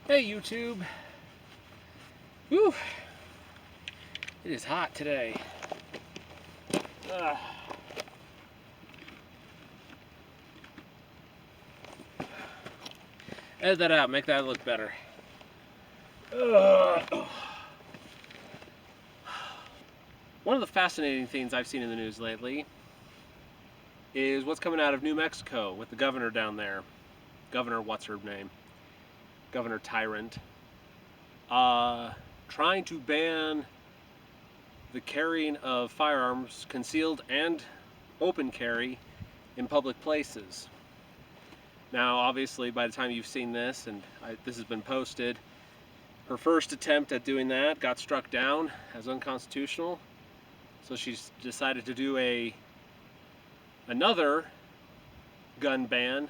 Hey YouTube. Whew. It is hot today. Ugh. Edit that out, make that look better. Ugh. One of the fascinating things I've seen in the news lately is what's coming out of New Mexico with the governor down there. Governor, what's her name? Governor Tyrant. Trying to ban the carrying of firearms, concealed and open carry, in public places. Now, obviously, by the time you've seen this, and this has been posted, her first attempt at doing that got struck down as unconstitutional. So she's decided to do another gun ban,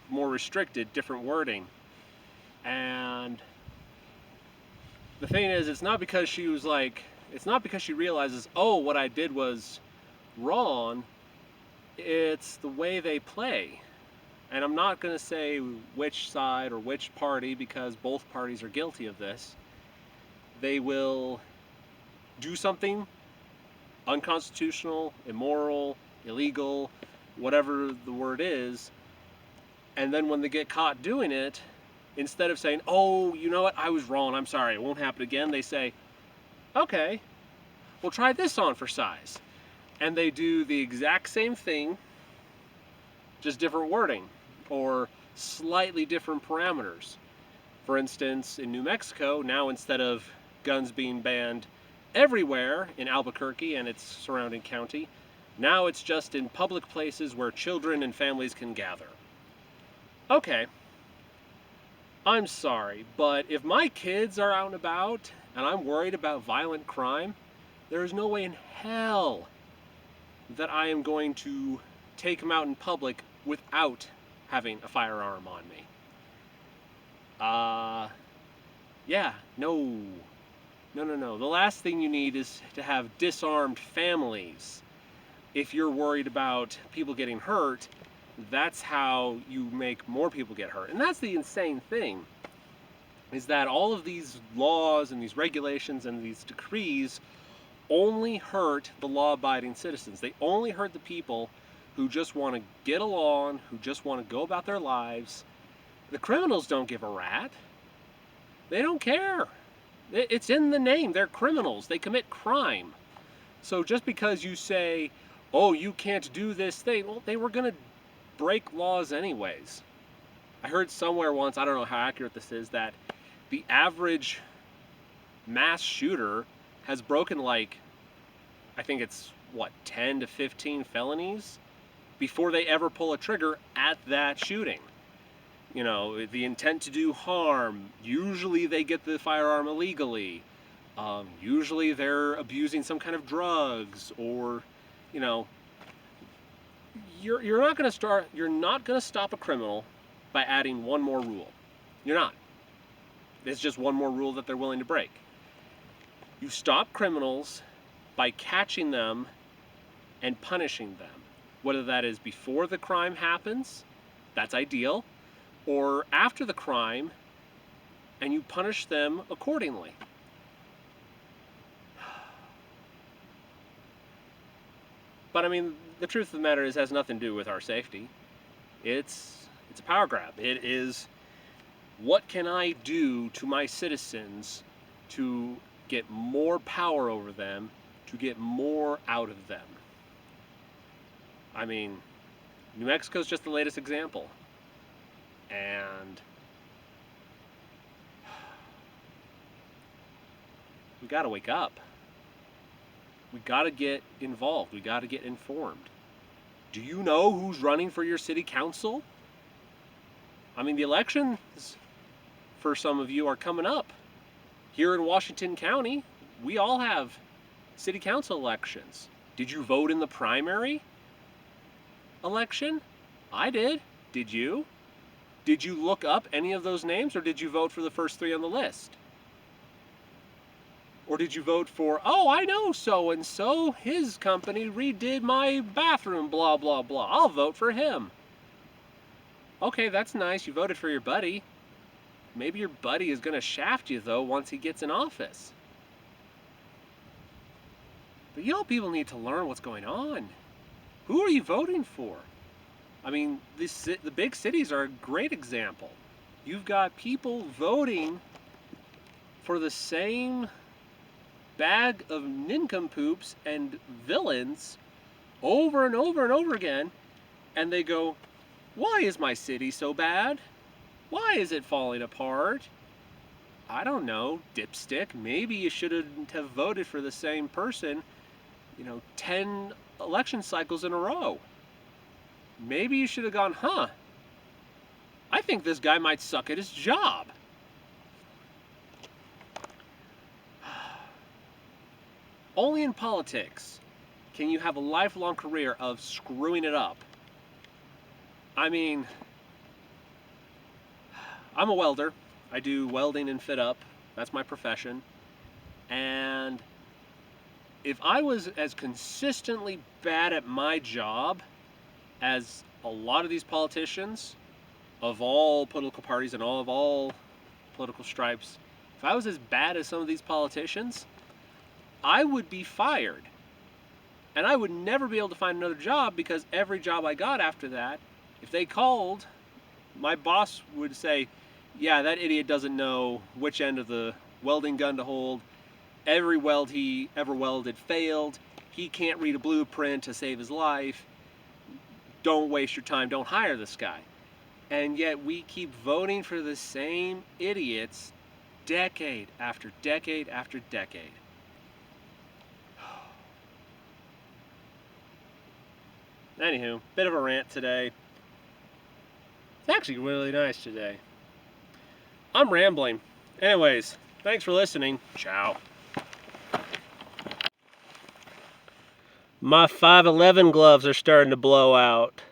more restricted, different wording. And the thing is, it's not because she realizes, oh, what I did was wrong. It's the way they play. And I'm not going to say which side or which party, because both parties are guilty of this. They will do something unconstitutional, immoral, illegal, whatever the word is, and then when they get caught doing it, instead of saying, oh, you know what, I was wrong, I'm sorry, it won't happen again, they say, okay, we'll try this on for size. And they do the exact same thing, just different wording, or slightly different parameters. For instance, in New Mexico, now instead of guns being banned everywhere in Albuquerque and its surrounding county, now it's just in public places where children and families can gather. Okay, I'm sorry, but if my kids are out and about and I'm worried about violent crime, there is no way in hell that I am going to take them out in public without having a firearm on me. Yeah, no. No. The last thing you need is to have disarmed families. If you're worried about people getting hurt, that's how you make more people get hurt. And that's the insane thing, is that all of these laws and these regulations and these decrees only hurt the law-abiding citizens. They only hurt the people who just want to get along, who just want to go about their lives. The criminals don't give a rat. They don't care. It's in the name. They're criminals. They commit crime. So just because you say, oh, you can't do this thing, well, they were going to break laws anyways. I heard somewhere once, I don't know how accurate this is, that the average mass shooter has broken, like, I think it's, 10 to 15 felonies before they ever pull a trigger at that shooting. You know, the intent to do harm, usually they get the firearm illegally. Usually they're abusing some kind of drugs, or, you know, you're not going to stop a criminal by adding one more rule. You're not. It's just one more rule that they're willing to break. You stop criminals by catching them and punishing them. Whether that is before the crime happens, that's ideal, or after the crime, and you punish them accordingly. But I mean, the truth of the matter is, it has nothing to do with our safety. It's a power grab. It is, what can I do to my citizens to get more power over them, to get more out of them? I mean, New Mexico's just the latest example. And we gotta wake up. We gotta get involved. We gotta get informed. Do you know who's running for your city council? I mean, the elections for some of you are coming up. Here in Washington County, we all have city council elections. Did you vote in the primary election? I did. Did you? Did you look up any of those names, or did you vote for the first three on the list? Or did you vote for, oh, I know so-and-so, his company redid my bathroom, blah, blah, blah, I'll vote for him. Okay, that's nice, you voted for your buddy. Maybe your buddy is going to shaft you, though, once he gets in office. But people need to learn what's going on. Who are you voting for? I mean, the big cities are a great example. You've got people voting for the same bag of nincompoops and villains over and over and over again, and they go, why is my city so bad? Why is it falling apart? I don't know, dipstick. Maybe you shouldn't have voted for the same person, 10 election cycles in a row. Maybe you should have gone, I think this guy might suck at his job. Only in politics can you have a lifelong career of screwing it up. I mean, I'm a welder. I do welding and fit up. That's my profession. And if I was as consistently bad at my job as a lot of these politicians of all political parties and all political stripes, if I was as bad as some of these politicians, I would be fired. And I would never be able to find another job, because every job I got after that, if they called, my boss would say, yeah, that idiot doesn't know which end of the welding gun to hold. Every weld he ever welded failed. He can't read a blueprint to save his life. Don't waste your time. Don't hire this guy. And yet we keep voting for the same idiots decade after decade after decade. Anywho, bit of a rant today. It's actually really nice today. I'm rambling. Anyways, thanks for listening. Ciao. My 5'11" gloves are starting to blow out.